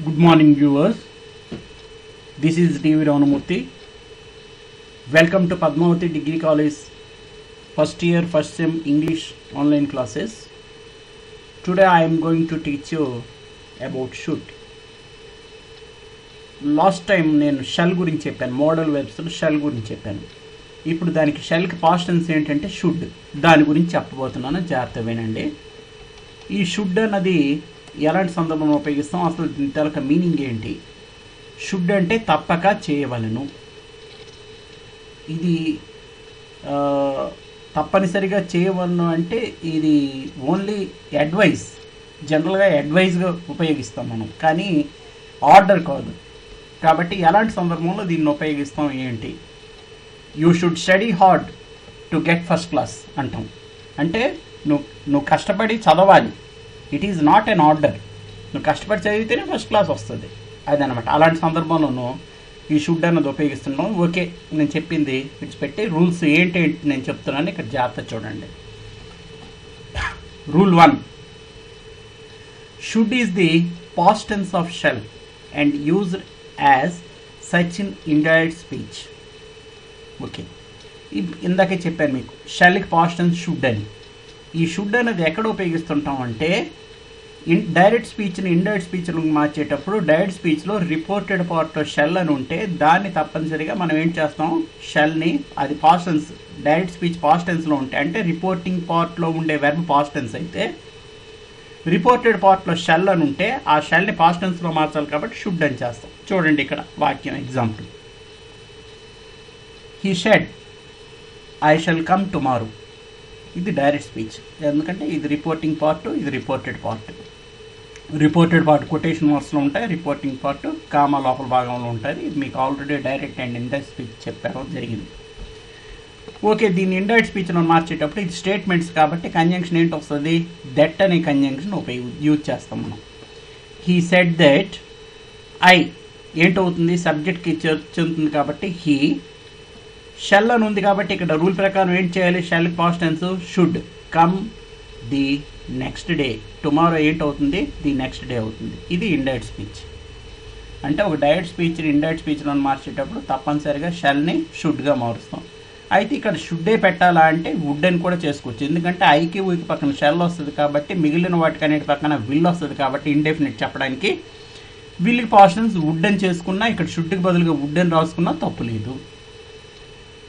Good morning, viewers. This is TV Ravanamurthy. Welcome to Padmavati Degree College first year, first sem English online classes. Today I am going to teach you about should. Last time నేను shell గురించి చెప్పాను, model వెబ్స్లో shell గురించి చెప్పాను. ఇప్పుడు దానికి షెల్కి past tense ఏంటంటే should. దాని గురించి చెప్పబోతున్నాను, జాగ్రత్త వినండి. ఈ షుడ్ అన్నది ఎలాంటి సందర్భంలో ఉపయోగిస్తాం, అసలు దీని తలక మీనింగ్ ఏంటి? షుడ్ అంటే తప్పక చేయవలను. ఇది తప్పనిసరిగా చేయవలను అంటే ఇది ఓన్లీ అడ్వైస్, జనరల్గా అడ్వైజ్గా ఉపయోగిస్తాం మనం, కానీ ఆర్డర్ కాదు. కాబట్టి ఎలాంటి సందర్భంలో దీన్ని ఉపయోగిస్తాం ఏంటి? You should study hard to get first class అంటాం. అంటే నువ్వు కష్టపడి చదవాలి. It is not an order. నువ్వు కష్టపడి చదివితేనే ఫస్ట్ క్లాస్ వస్తుంది, అదనమాట. అలాంటి సందర్భంలోనూ ఈ షుడ్ అన్నది ఉపయోగిస్తున్నాం. ఓకే, నేను చెప్పింది విడిచిపెట్టి రూల్స్ ఏంటి నేను చెప్తున్నాను, ఇక్కడ జాగ్రత్త చూడండి. Rule 1, should is the past tense of shall and used as such in indirect speech. Okay, ఇందాకే చెప్పాను మీకు, షెల్కి పాస్ట్ టెన్స్ షుడ్ అని. ఈ షుడ్ అనేది ఎక్కడ ఉపయోగిస్తుంటాం అంటే డైరెక్ట్ స్పీచ్ని ఇండైరెక్ట్ స్పీచ్లు మార్చేటప్పుడు డైరెక్ట్ స్పీచ్లో రిపోర్టెడ్ పార్ట్లో షెల్ అని ఉంటే దాన్ని తప్పనిసరిగా మనం ఏం చేస్తాం, షెల్ని, అది past tense, direct speech past టెన్స్లో ఉంటే, అంటే రిపోర్టింగ్ పార్ట్లో ఉండే వెర్బ్ పాస్ట్ టెన్స్ అయితే రిపోర్టెడ్ పార్ట్లో షెల్ అని ఉంటే ఆ షెల్ని పాస్ట్ టెన్స్లో మార్చాలి కాబట్టి షుడ్ అని చేస్తాం. చూడండి ఇక్కడ వాక్యం example. He said I shall come tomorrow. ఇది డైరెక్ట్ స్పీచ్, ఎందుకంటే ఇది రిపోర్టింగ్ పార్ట్, ఇది reported part. Reported part quotation మార్క్స్లో ఉంటాయి, రిపోర్టింగ్ పార్ట్ కామా లోపల భాగంలో ఉంటుంది. ఇది మీకు already direct and indirect speech చెప్పడం జరిగింది. ఓకే, దీన్ని ఇండైరెక్ట్ స్పీచ్లో మార్చేటప్పుడు ఇది స్టేట్మెంట్స్ కాబట్టి కంజంక్షన్ ఏంటి వస్తుంది, దట్ అనే కంజంక్షన్ యూజ్ చేస్తాం మనం. హీ సెడ్ దట్, ఐ ఏంటవుతుంది, సబ్జెక్ట్కి చెందుతుంది కాబట్టి హీ. షెల్ అని ఉంది కాబట్టి ఇక్కడ రూల్ ప్రకారం ఏం చేయాలి, shall past tense should come the next day. Tomorrow ఏంటవుతుంది, ది నెక్స్ట్ డే అవుతుంది. ఇది ఇండైరెక్ట్ స్పీచ్. అంటే ఒక డైరెక్ట్ స్పీచ్ని ఇండైరెక్ట్ స్పీచ్లో మార్చేటప్పుడు తప్పనిసరిగా షెల్ని షుడ్గా మారుస్తాం. అయితే ఇక్కడ షుడ్డే పెట్టాలా అంటే వుడ్ అని కూడా చేసుకోవచ్చు, ఎందుకంటే ఐకి ఊకి పక్కన షెల్ వస్తుంది కాబట్టి, మిగిలిన వాటికి అన్నిటి పక్కన విల్ వస్తుంది కాబట్టి ఇండెఫినిట్ చెప్పడానికి విల్కి పాస్ట్ టెన్స్ వుడ్ అని చేసుకున్నా, ఇక్కడ షుడ్కి బదులుగా వుడ్ అని రాసుకున్నా తప్పు లేదు.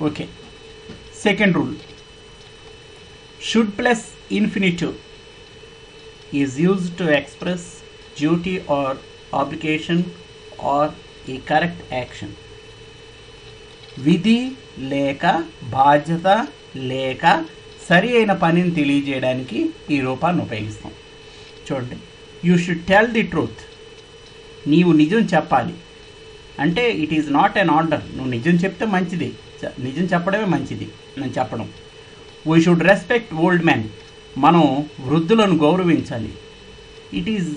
Okay, second rule, should plus infinitive is used to express duty or obligation or a correct action. విధి లేక బాధ్యత లేక సరి అయిన పనిని తెలియజేయడానికి ఈ రూపాన్ని ఉపయోగిస్తాం. చూడండి, you should tell the truth. నీవు నిజం చెప్పాలి అంటే it is not an order. నువ్వు నిజం చెప్తే మంచిది, నిజం చెప్పడమే మంచిది నేను చెప్పడం. We should respect old men. మనం వృద్ధులను గౌరవించాలి. It is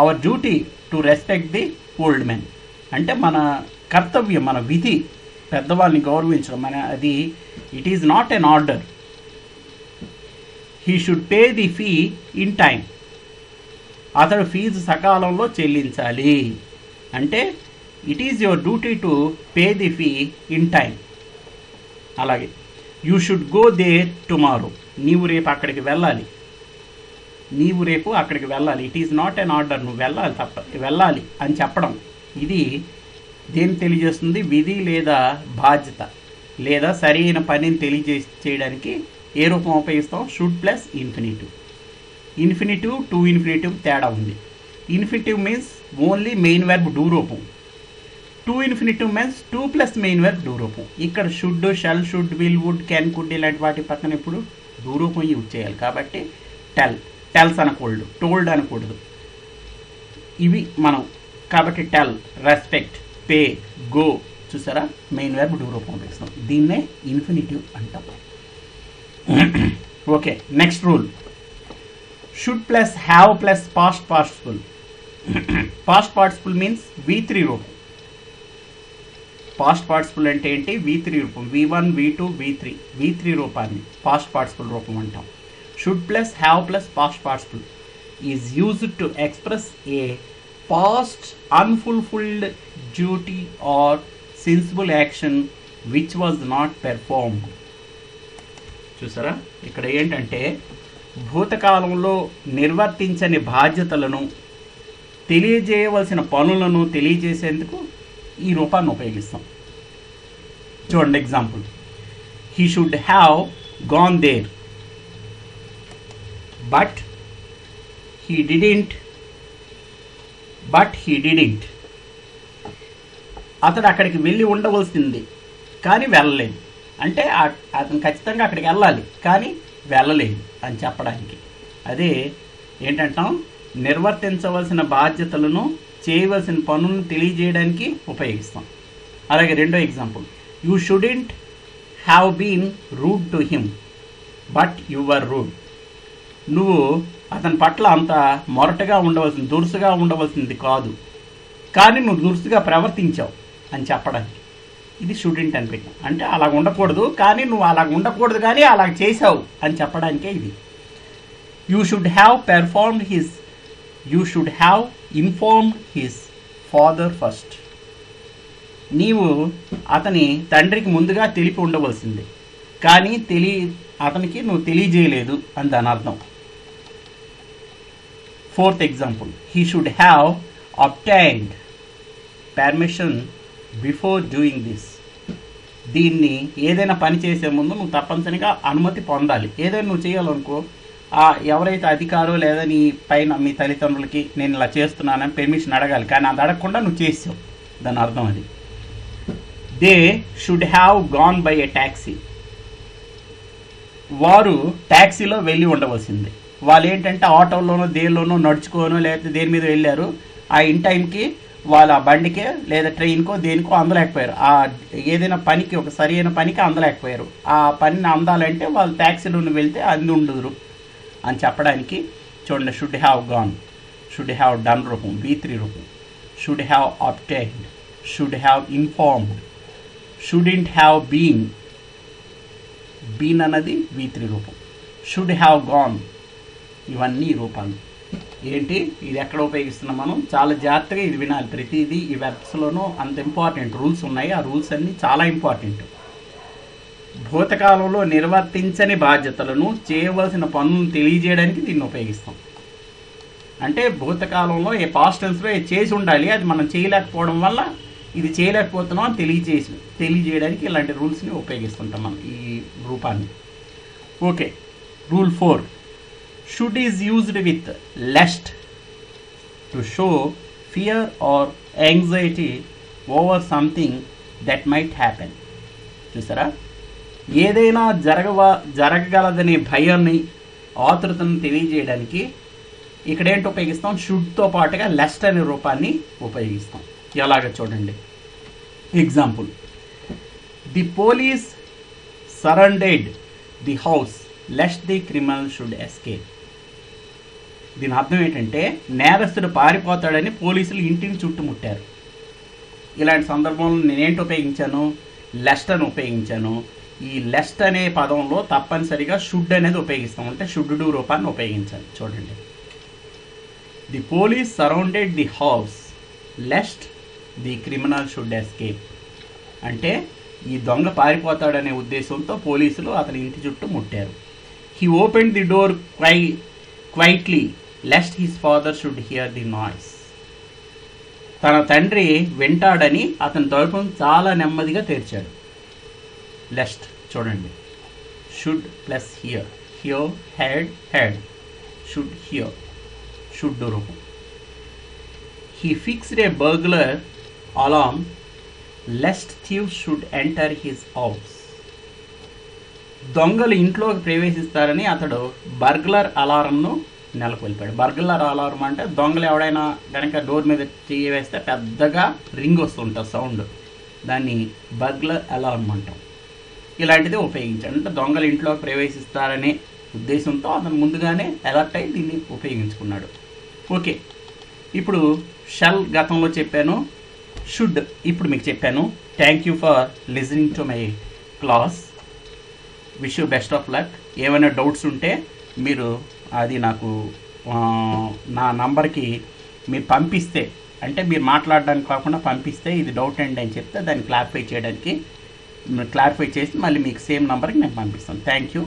our duty to respect the old men. అంటే మన కర్తవ్యం, మన విధి పెద్దవాళ్ళని గౌరవించడం. అది it is not an order. He should pay the fee in time. అతడు ఫీజు సకాలంలో చెల్లించాలి. అంటే it is your duty to pay the fee in time. అలాగే you should go there tomorrow. నీవు రేపు అక్కడికి వెళ్ళాలి. నీవు రేపు అక్కడికి వెళ్ళాలి. It is not an order. నువ్వు వెళ్ళాలి, వెళ్ళాలి అని చెప్పడం. ఇది దేన్ని తెలియజేస్తుంది, విధి లేదా బాధ్యత లేదా సరైన పనిని తెలియజేయడానికి ఏ రూపం ఉపయోగిస్తాం, should plus infinitive. Infinitive to infinitive తేడా ఉంది. Infinitive means only main verb do రూపం. To infinitive means to plus main verb do రూపం. ఇక్కడ should, shall, should, will, would, can, could ఇలాంటి వాటి పక్కన ఇప్పుడు డూ రూపం యూజ్ చేయాలి. కాబట్టి టెల్స్ అనకూడదు, టోల్డ్ అనకూడదు. ఇవి మనం కాబట్టి టెల్, రెస్పెక్ట్, పే, గో, చూసారా, మెయిన్ వెర్బ్ డూ రూపం ఉపయోగిస్తాం. దీన్నే ఇన్ఫినిటివ్ అంటాం. Okay, next rule, should plus have plus past participle. Past participle means V3 రూపం. పాస్ట్ పార్టిసిపుల్ అంటే ఏంటి, V3 రూపం. V1, V2, V3 రూపాన్ని పాస్ట్ పార్టిసిపుల్ రూపం అంటాం. Should plus have plus past participle is used to express a past unfulfilled duty or sensible action which was not performed. చూసారా, ఇక్కడ ఏంటంటే భూతకాలంలో నిర్వర్తించని బాధ్యతలను తెలియజేయవలసిన పనులను తెలియజేసేందుకు ఈ రూపాన్ని ఉపయోగిస్తాం. చూడండి example, he should have gone there but he didn't. అతడు అక్కడికి వెళ్ళి ఉండవలసింది కానీ వెళ్ళలేదు. అంటే అతను ఖచ్చితంగా అక్కడికి వెళ్ళాలి కానీ వెళ్ళలేదు అని చెప్పడానికి. అదే ఏంటంటాం, నిర్వర్తించవలసిన బాధ్యతలను చేయవలసిన పనులను తెలియజేయడానికి ఉపయోగిస్తాం. అలాగే రెండో example, you shouldn't have been rude to him but you were rude. నువ్వు అతని పట్ల అంత మొరటగా ఉండవలసింది, దురుసుగా ఉండవలసింది కాదు కానీ నువ్వు దురుసుగా ప్రవర్తించావు అని చెప్పడానికి. ఇది షుడెంట్ అని పెట్టాం. అంటే అలా ఉండకూడదు కానీ నువ్వు అలా ఉండకూడదు కానీ అలా చేసావు అని చెప్పడానికే ఇది. You should have informed his father first. నీవు అతని తండ్రికి ముందుగా తెలిపి ఉండవలసింది కానీ అతనికి నువ్వు తెలియజేయలేదు అని దాని అర్థం. Fourth example, he should have obtained permission before doing this. దీన్ని ఏదైనా పని చేసే ముందు నువ్వు తప్పనిసరిగా అనుమతి పొందాలి. ఏదైనా నువ్వు చేయాలనుకో, ఎవరైతే అధికారో లేదా నీ పైన మీ తల్లిదండ్రులకి నేను ఇలా చేస్తున్నానని పర్మిషన్ అడగాలి కానీ అది అడగకుండా నువ్వు చేసావు, దాని అర్థం అది. They should have gone by a taxi. వారు ట్యాక్సీలో వెళ్ళి ఉండవలసింది. వాళ్ళు ఏంటంటే ఆటోలోనో దేనిలోనో నడుచుకోనో లేకపోతే దేని మీద వెళ్ళారు, ఆ ఇన్ టైంకి వాళ్ళ బండికే లేదా ట్రైన్కో దేనికో అందలేకపోయారు. ఆ ఏదైనా పనికి, ఒక సరి అయిన పనికి అందలేకపోయారు. ఆ పనిని అందాలంటే వాళ్ళు ట్యాక్సీలోని వెళ్తే అంది ఉండదురు అని చెప్పడానికి. చూడండి, should have gone, should have done రూపం V3 రూపం, should have obtained, should have informed, shouldn't have been అన్నది V3 రూపం, షుడ్ హ్యావ్ గాన్, ఇవన్నీ రూపాలు. ఏంటి ఇది ఎక్కడ ఉపయోగిస్తున్నాం మనం, చాలా జాగ్రత్తగా ఇది వినాలి. ప్రతిదీ ఈ వెబ్స్లోనూ అంత ఇంపార్టెంట్ రూల్స్ ఉన్నాయి. ఆ రూల్స్ అన్నీ చాలా ఇంపార్టెంట్. భూతకాలంలో నిర్వర్తించని బాధ్యతలను చేయవలసిన పనులను తెలియజేయడానికి దీన్ని ఉపయోగిస్తాం. అంటే భూతకాలంలో ఏ పాస్ట్ టెన్స్లో చేసి ఉండాలి, అది మనం చేయలేకపోవడం వల్ల ఇది చేయలేకపోతున్నాం అని తెలియజేయడానికి ఇలాంటి రూల్స్ని ఉపయోగిస్తుంటాం మనం ఈ రూపాన్ని. Okay, rule 4, should is used with lest to show fear or anxiety over something that might happen. చూసారా, ఏదైనా జరగగలదనే భయాన్ని, ఆతృతను తెలియజేయడానికి ఇక్కడ ఏంటి ఉపయోగిస్తాం, షుడ్తో పాటుగా లెస్ట్ అనే రూపాన్ని ఉపయోగిస్తాం. ఎలాగ చూడండి, example, the police surrounded the house lest the criminal should escape. దీని అర్థం ఏంటంటే నేరస్తుడు పారిపోతాడని పోలీసులు ఇంటిని చుట్టుముట్టారు. ఇలాంటి సందర్భంలో నేనేంటి ఉపయోగించాను, లెస్ట్ అని ఉపయోగించాను. ఈ లెస్ట్ అనే పదంలో తప్పనిసరిగా షుడ్ అనేది ఉపయోగిస్తాం. అంటే షుడ్ డూ రూపాన్ని ఉపయోగించాలి. చూడండి, the police surrounded the house lest the criminal should escape. అంటే ఈ దొంగ పారిపోతాడనే ఉద్దేశంతో పోలీసులు అతని ఇంటి చుట్టూ ముట్టారు. He opened the door quietly lest his father should hear the noise. తన తండ్రి వింటాడని అతని తలుపును చాలా నెమ్మదిగా తెరిచాడు. లెస్ట్ చూడండి, should plus hear, head, should hear, should రూపం. He fixed a burglar alarm lest thieves should enter his house. దొంగలు ఇంట్లోకి ప్రవేశిస్తారని అతడు బర్గ్లర్ అలారంను నెలకొల్పాడు. బర్గ్లర్ అలారం అంటే దొంగలు ఎవడైనా కనుక డోర్ మీద చెయ్యి వేస్తే పెద్దగా రింగ్ వస్తుంటుంది సౌండ్, దాన్ని బర్గ్లర్ అలారం అంటాం. ఇలాంటిది ఉపయోగించాడు. అంటే దొంగలు ఇంట్లోకి ప్రవేశిస్తారనే ఉద్దేశంతో అతను ముందుగానే అలర్ట్ అయి దీన్ని ఉపయోగించుకున్నాడు. ఓకే, ఇప్పుడు షల్ గతంలో చెప్పాను, షుడ్ ఇప్పుడు మీకు చెప్పాను. Thank you for listening to my class. Wish you best of luck. ఏమైనా డౌట్స్ ఉంటే మీరు అది నాకు నా నంబర్కి మీరు పంపిస్తే, అంటే మీరు మాట్లాడడానికి కాకుండా పంపిస్తే ఇది డౌట్ అండి అని చెప్తే దాన్ని క్లారిఫై చేయడానికి, క్లారిఫై చేసి మళ్ళీ మీకు సేమ్ నెంబర్కి నేను పంపిస్తాను. Thank you.